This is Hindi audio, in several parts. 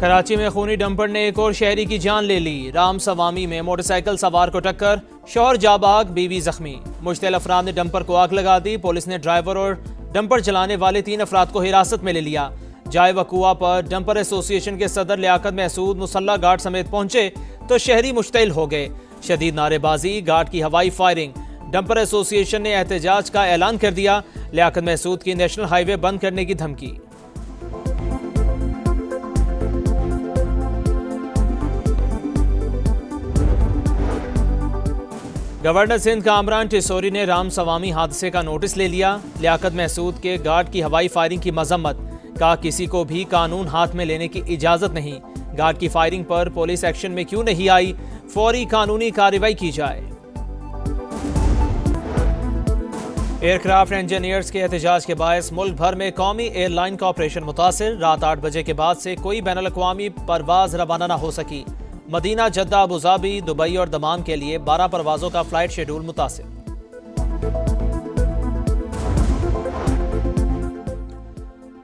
कराची में खूनी डंपर ने एक और शहरी की जान ले ली। राम सवामी में मोटरसाइकिल सवार को टक्कर, शौहर जाबाग, बीवी जख्मी। मुश्तिल अफराद ने डंपर को आग लगा दी। पुलिस ने ड्राइवर और डंपर चलाने वाले 3 अफराद को हिरासत में ले लिया। जाए वकुआ पर डंपर एसोसिएशन के सदर लियाकत महसूद मुसल्ला गार्ड समेत पहुंचे तो शहरी मुश्तिल हो गए। शदीद नारेबाजी, गार्ड की हवाई फायरिंग। डंपर एसोसिएशन ने एहतजाज का ऐलान कर दिया। लियाकत महसूद की नेशनल हाईवे बंद करने की धमकी। गवर्नर सिंध कामरान टिसोरी ने राम सवामी हादसे का नोटिस ले लिया। लियाकत महसूद के गार्ड की हवाई फायरिंग की मजम्मत, कहा किसी को भी कानून हाथ में लेने की इजाजत नहीं। गार्ड की फायरिंग पर पुलिस एक्शन में क्यों नहीं आई, फौरी कानूनी कार्रवाई की जाए। एयरक्राफ्ट इंजीनियर्स के एहतजाज के बायस मुल्क भर में कौमी एयरलाइन का ऑपरेशन मुतासिर। रात 8 बजे के बाद से कोई बैनुल अक़वामी परवाज रवाना न हो सकी। मदीना, जद्दा, अबूधाबी, दुबई और दमाम के लिए 12 परवाजों का फ्लाइट शेड्यूल मुतासिर।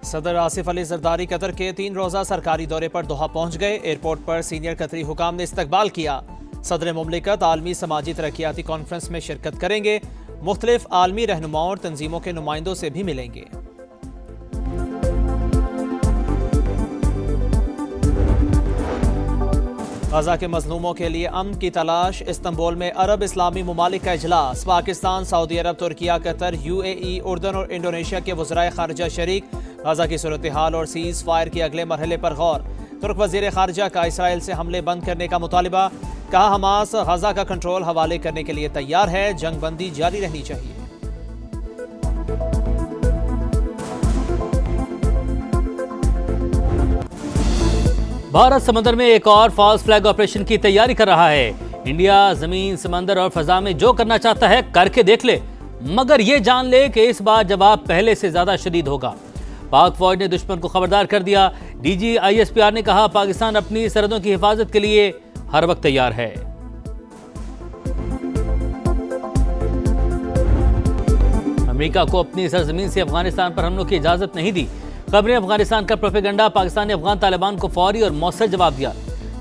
सदर आसिफ अली जरदारी कतर के 3 रोज़ा सरकारी दौरे पर दोहा पहुंच गए। एयरपोर्ट पर सीनियर कतरी हुकाम ने इस्तकबाल किया। सदर मुमलिकत आलमी समाजी तरक्याती कॉन्फ्रेंस में शिरकत करेंगे। मुख्तलिफ आलमी रहनुमाओं और तंजीमों के नुमाइंदों से भी मिलेंगे। गजा के मजलूमों के लिए अमन की तलाश। इस्तंबुल में अरब इस्लामी ममालिक का इजलास। पाकिस्तान, सऊदी अरब, तुर्किया, कतर, UAE, उर्दन और इंडोनेशिया के वज़राए खारजा शरीक। गजा की सूरत हाल और सीज फायर के अगले मरहले पर गौर। तुर्क वज़ीर खारजा का इसराइल से हमले बंद करने का मुतालिबा। कहा हमास गजा का कंट्रोल हवाले करने के लिए तैयार है। जंग बंदी जारी रहनी चाहिए। भारत समंदर में एक और फॉल्स फ्लैग ऑपरेशन की तैयारी कर रहा है। इंडिया जमीन, समंदर और फजा में जो करना चाहता है करके देख ले, मगर ये जान ले कि इस बार जवाब पहले से ज्यादा शदीद होगा। पाक फौज ने दुश्मन को खबरदार कर दिया। DG ISPR ने कहा पाकिस्तान अपनी सरहदों की हिफाजत के लिए हर वक्त तैयार है। अमेरिका को अपनी सरजमीन से अफगानिस्तान पर हमलों की इजाजत नहीं दी। खबरें अफगानिस्तान का प्रोपेगेंडा। पाकिस्तान ने अफगान तालिबान को फौरी और मौसर जवाब दिया।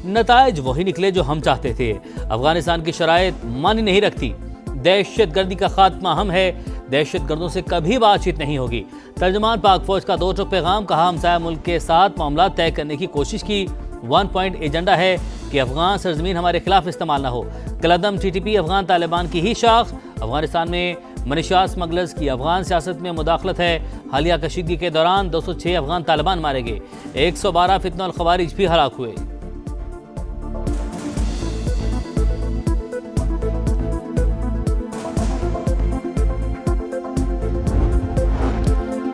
नताइज वही निकले जो हम चाहते थे। अफगानिस्तान की शराइत मानी नहीं रखती। दहशतगर्दी का खात्मा अहम है। दहशतगर्दों से कभी बातचीत नहीं होगी। तर्जुमान पाक फौज का 2 टुक पैगाम। कहा हमसाया मुल्क के साथ मामला तय करने की कोशिश की। 1 पॉइंट एजेंडा है कि अफगान सरजमीन हमारे खिलाफ इस्तेमाल ना हो। कलदम TTP अफगान तालिबान की ही शाख। अफगानिस्तान में मनीशा स्मगलर्स की अफगान सियासत में मुदाखलत है। हालिया कशीदगी के दौरान 206 अफगान तालिबान मारे गए। 112 फितनल खवारिज भी हलाक हुए।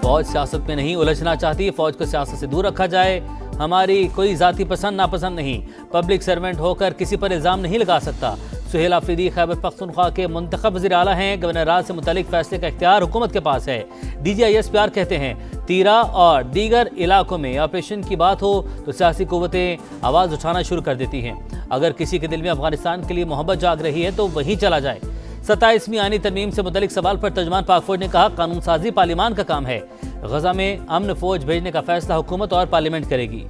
फौज सियासत में नहीं उलझना चाहती। फौज को सियासत से दूर रखा जाए। हमारी कोई जाति पसंद नापसंद नहीं। पब्लिक सर्वेंट होकर किसी पर इल्जाम नहीं लगा सकता। सुहेल आफरीदी खैबर पख्तूनख्वा के मुंतखब वज़ीर आला हैं। गवर्नर राज से मुतालिक फैसले का इख्तियार हुकूमत के पास है। DG ISPR कहते हैं तीरा और दीगर इलाकों में ऑपरेशन की बात हो तो सियासी कुव्वतें आवाज़ उठाना शुरू कर देती हैं। अगर किसी के दिल में अफगानिस्तान के लिए मोहब्बत जाग रही है तो वहीं चला जाए। 27वीं आईनी तरमीम से मुतालिक सवाल पर तर्जुमान पाक फौज ने कहा कानून साजी पार्लिमान का काम है। गजा में अमन फौज भेजने का फैसला हुकूमत और पार्लियामेंट करेगी।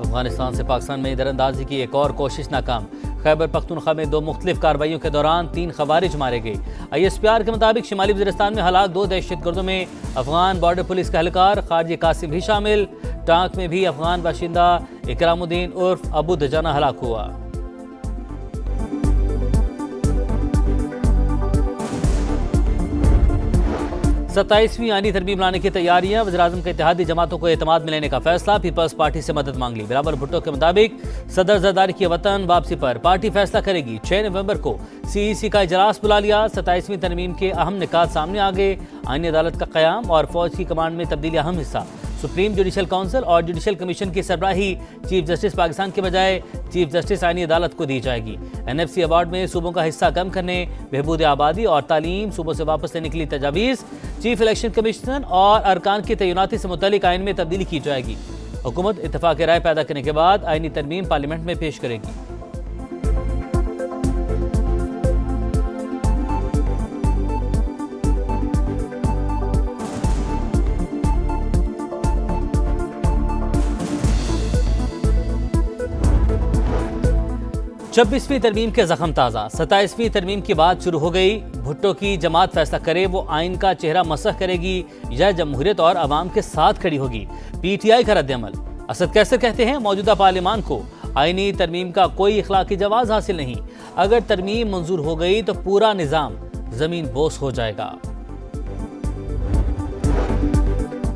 अफगानिस्तान से पाकिस्तान में दरअंदाजी की एक और कोशिश नाकाम। खैबर पख्तूनख्वा में 2 मुख्तलिफ कार्रवाइयों के दौरान 3 खवारिज मारे गए। ISPR के मुताबिक शिमाली वज़ीरिस्तान में हलाक 2 दहशतगर्दों में अफगान बॉर्डर पुलिस का एहलकार खारजी कासिम भी शामिल। टांक में भी अफगान बाशिंदा इकरामुद्दीन उर्फ अबू दजाना हलाक हुआ। 27वीं आईनी तरमीम लाने की तैयारियां। वज़ीर-ए-आज़म के इत्तेहादी जमातों को एतमाद में लेने का फैसला। पीपल्स पार्टी से मदद मांग ली। बिलावल भुट्टो के मुताबिक सदर जरदारी की वतन वापसी पर पार्टी फैसला करेगी। 6 नवंबर को CEC का इजलास बुला लिया। 27वीं तरमीम के अहम निकात सामने आ गए। आईनी अदालत का क़याम और फौज की कमांड में तब्दीली अहम हिस्सा। सुप्रीम जुडिशल काउंसिल और जुडिशल कमीशन की सरबराही चीफ जस्टिस पाकिस्तान के बजाय चीफ जस्टिस आईनी अदालत को दी जाएगी। NFC अवार्ड में सूबों का हिस्सा कम करने, बहबूद आबादी और तालीम, सूबों से वापस लेने के लिए तजावीज़। चीफ इलेक्शन कमिश्नर और अरकान की तैनाती से मुतालिक आइन में तब्दीली की जाएगी। हुकूमत इत्तफाक राय पैदा करने के बाद आईनी तरमीम पार्लियामेंट में पेश करेगी। 26वीं तरमीम के जख्म ताज़ा, 27वीं तरमीम की बात शुरू हो गई। भुट्टो की जमात फैसला करे वो आइन का चेहरा मसख करेगी या जमहूरियत और अवाम के साथ खड़ी होगी। PTI का रद्द-ए-अमल। असद कैसर कहते हैं मौजूदा पार्लियामान को आइनी तरमीम का कोई इखलाकी जवाज हासिल नहीं। अगर तरमीम मंजूर हो गई तो पूरा निज़ाम जमीन बोस हो जाएगा।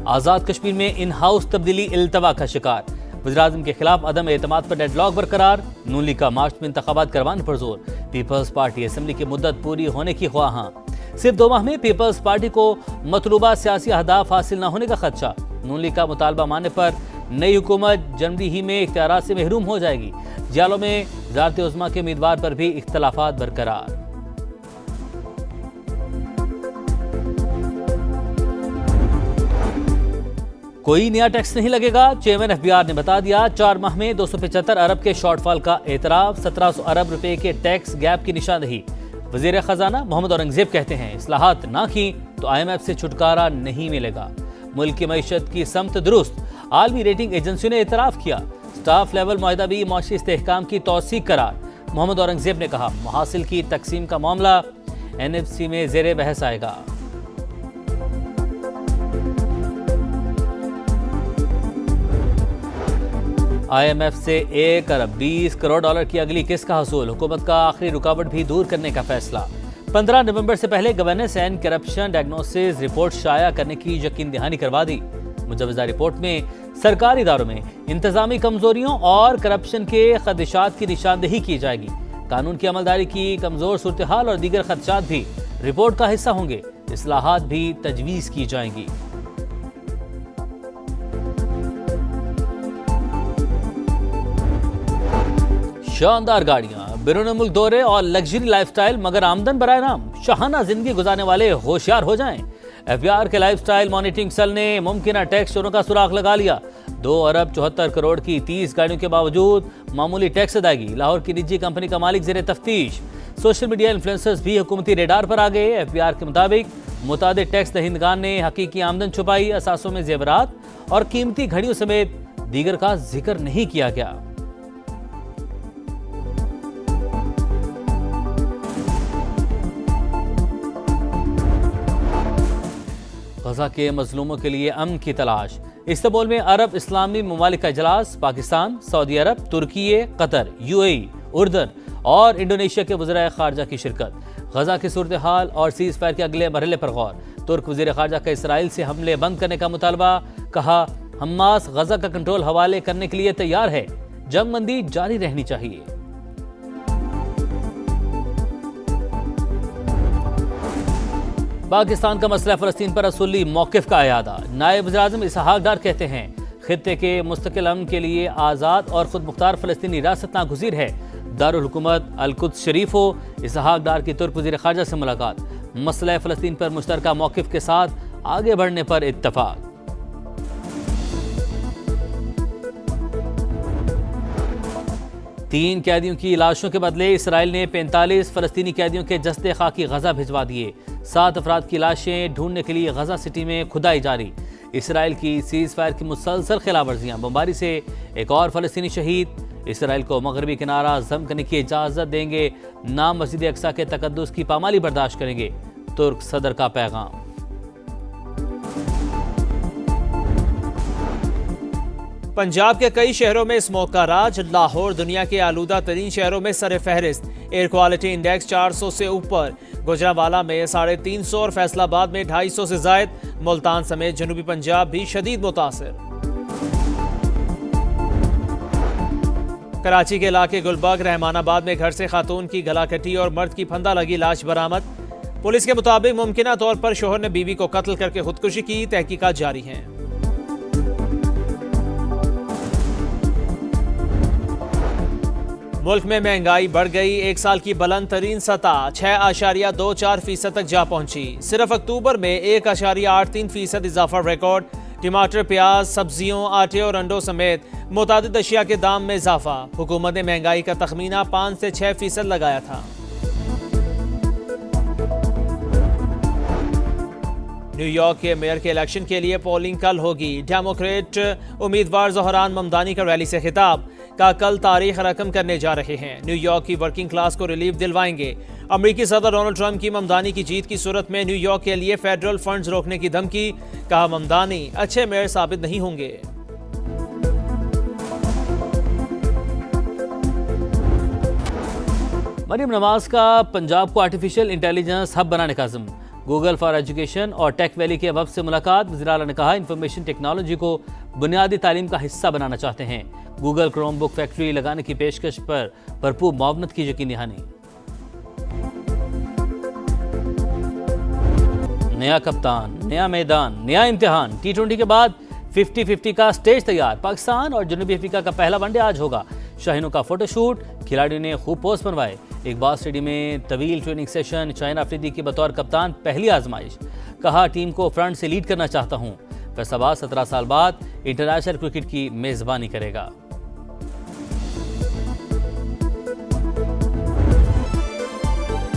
आज़ाद कश्मीर में इन हाउस तब्दीली इल्तवा का शिकार। वज़ीर-ए-आज़म के खिलाफ अदम एतमाद पर डेडलॉक बरकरार। नून लीग का मार्च में इंतखाबात करवाने पर जोर। पीपल्स पार्टी असेंबली की मुद्दत पूरी होने की ख्वाहां। सिर्फ 2 माह में पीपल्स पार्टी को मतलूबा सियासी अहदाफ हासिल न होने का खदशा। नून लीग का मुतालबा मानने पर नई हुकूमत जनवरी ही में इख्तियारात से महरूम हो जाएगी। जियालों में वज़ारत उज़्मा के उम्मीदवार पर भी इख्तलाफात बरकरार। कोई नया टैक्स नहीं लगेगा, चेयरमैन FBR ने बता दिया। 4 माह में 275 अरब के शॉर्टफॉल का एतराफ, 1700 अरब रुपए के टैक्स गैप की निशानदही। वजीर खजाना मोहम्मद औरंगजेब कहते हैं इस्लाहात ना की तो IMF से छुटकारा नहीं मिलेगा। मुल्क की मईशत की समत दुरुस्त, आलमी रेटिंग एजेंसियों ने एतराफ किया। स्टाफ लेवल मुआहदा भी मौशी इस्तेहकाम की तौसीक करार। मोहम्मद औरंगजेब ने कहा महासिल की तकसीम का मामला NFC में ज़ेरे बहस आएगा। IMF से 1 अरब 20 करोड़ डॉलर की अगली किस्त का हसूल। हुकूमत का आखिरी रुकावट भी दूर करने का फैसला। 15 नवंबर से पहले governance and corruption diagnosis report शाया करने की यकीन दहानी करवा दी। मुजवजा रिपोर्ट में सरकारी इदारों में इंतजामी कमजोरियों और करप्शन के खदशात की निशानदेही की जाएगी। कानून की अमलदारी की कमजोर सूरत हाल और दीगर खदशात भी रिपोर्ट का हिस्सा होंगे। इस्लाहात भी तजवीज़ की जाएंगी। शानदार गाड़ियां, बैरून मुल्क दौरे और लग्जरी लाइफस्टाइल, मगर आमदन बराए नाम। शाहाना जिंदगी गुजारने वाले होशियार हो जाएं। FBR के लाइफस्टाइल मॉनिटरिंग सेल ने मुमकिन टैक्स चोरों का सुराग लगा लिया। 2 अरब 74 करोड़ की 30 गाड़ियों के बावजूद मामूली टैक्स अदायगी। लाहौर की निजी कंपनी का मालिक जेरे तफ्तीश। सोशल मीडिया इन्फ्लुएंसर्स भी हुकूमती रेडार पर आ गए। FBR के मुताबिक मुतादिद टैक्स दहिंदगान ने हकीकी आमदन छुपाई। असासों में जेवरात और कीमती घड़ियों समेत दीगर का जिक्र नहीं किया गया। गजा के मजलूमों के लिए अमन की तलाश। इस्तांबुल में अरब इस्लामी ममालिक का इजलास। पाकिस्तान, सऊदी अरब, तुर्की, कतर, UAE, उर्दन और इंडोनेशिया के वज़ीर ख़ारजा की शिरकत। गजा की सूरत हाल और सीज़ फायर के अगले मरहले पर गौर। तुर्क वज़ीर ख़ारजा का इसराइल से हमले बंद करने का मुतालबा। कहा हमास गजा का कंट्रोल हवाले करने के लिए तैयार है। जंगबंदी जारी रहनी चाहिए। पाकिस्तान का मसला फ़लस्तीन पर असुली मौक़िफ़ का अयादा। नायब वज़ीर-ए-आज़म इसहाक डार कहते हैं खित्ते के मुस्तकिल अमन के लिए आज़ाद और खुद मुख्तार फ़लस्तीनी रियासत नागुज़ीर है। दारुल हुकूमत अल-कुद्स शरीफ हो। इसहाक डार की तुर्क वज़ीर ख़ारजा से मुलाकात। मसला फ़लस्तीन पर मुश्तरका मौक़िफ़ के साथ आगे बढ़ने पर इत्तफ़ाक़। 3 कैदियों की लाशों के बदले इसराइल ने 45 फ़लस्तीनी कैदियों के जस्ते खाकी गजा भिजवा दिए। 7 अफराद की लाशें ढूंढने के लिए गजा सिटी में खुदाई जारी। इसराइल की सीज़ फायर की मुसलसल खिलाफवर्जियां। बमबारी से एक और फ़लस्तीनी शहीद। इसराइल को मगरबी किनारा जम करने की इजाज़त देंगे ना मस्जिद अक्सा के तकद्दुस की पामाली बर्दाश्त करेंगे। तुर्क सदर का पैगाम। पंजाब के कई शहरों में स्मोक का राज। लाहौर दुनिया के आलूदा तरीन शहरों में सर फहरिस्त। एयर क्वालिटी इंडेक्स 400 से ऊपर। गुजरावाला में 350 और फैसलाबाद में 250 से जायद। मुल्तान समेत जनूबी पंजाब भी शदीद मुतासिर। कराची के इलाके गुलबर्ग रहमानाबाद में घर से खातून की गला कटी और मर्द की फंदा लगी लाश बरामद। पुलिस के मुताबिक मुमकिना तौर पर शोहर ने बीवी को कत्ल करके खुदकुशी की। तहकीकात जारी हैं। मुल्क में महंगाई बढ़ गई। 1 साल की बुलंद तरीन सतह 6.24% तक जा पहुंची। सिर्फ अक्टूबर में 1.83% इजाफा रिकॉर्ड। टमाटर, प्याज, सब्जियों, आटे और अंडों समेत मुतादिद अशिया के दाम में इजाफा। हुकूमत ने महंगाई का तखमीना 5 से 6% लगाया था। न्यूयॉर्क के मेयर के इलेक्शन के लिए पोलिंग कल होगी। डेमोक्रेट उम्मीदवार ज़ोहरान ममदानी का रैली से खिताब। का कल तारीख रकम करने जा रहे हैं। न्यूयॉर्क की वर्किंग क्लास को रिलीफ दिलवाएंगे। अमेरिकी सदर डोनाल्ड ट्रंप की ममदानी की जीत की सूरत में न्यूयॉर्क के लिए फेडरल फंड्स रोकने की धमकी। कहा ममदानी अच्छे मेयर साबित नहीं होंगे। मरियम नवाज का पंजाब को आर्टिफिशियल इंटेलिजेंस हब बनाने का अज़्म। गूगल फॉर एजुकेशन और टेक वैली के हब से मुलाकात। वज़ीर आला ने कहा इंफॉर्मेशन टेक्नोलॉजी को बुनियादी तालीम का हिस्सा बनाना चाहते हैं। गूगल क्रोम बुक फैक्ट्री लगाने की पेशकश पर भरपूर मुआवनत की यकीनी दहानी। नया कप्तान, नया मैदान, नया इम्तिहान। T20 के बाद 50-50 का स्टेज तैयार। पाकिस्तान और जनूबी अफ्रीका का पहला वनडे आज होगा। शाहीनों का फोटोशूट, खिलाड़ियों ने खूब पोस्ट बनवाए। इकबाल स्टेडियम में तवील ट्रेनिंग सेशन। शाहीन अफरीदी की बतौर कप्तान पहली आजमाइश। कहा टीम को फ्रंट से लीड करना चाहता हूं। फैसलाबाद 17 साल बाद इंटरनेशनल क्रिकेट की मेजबानी करेगा।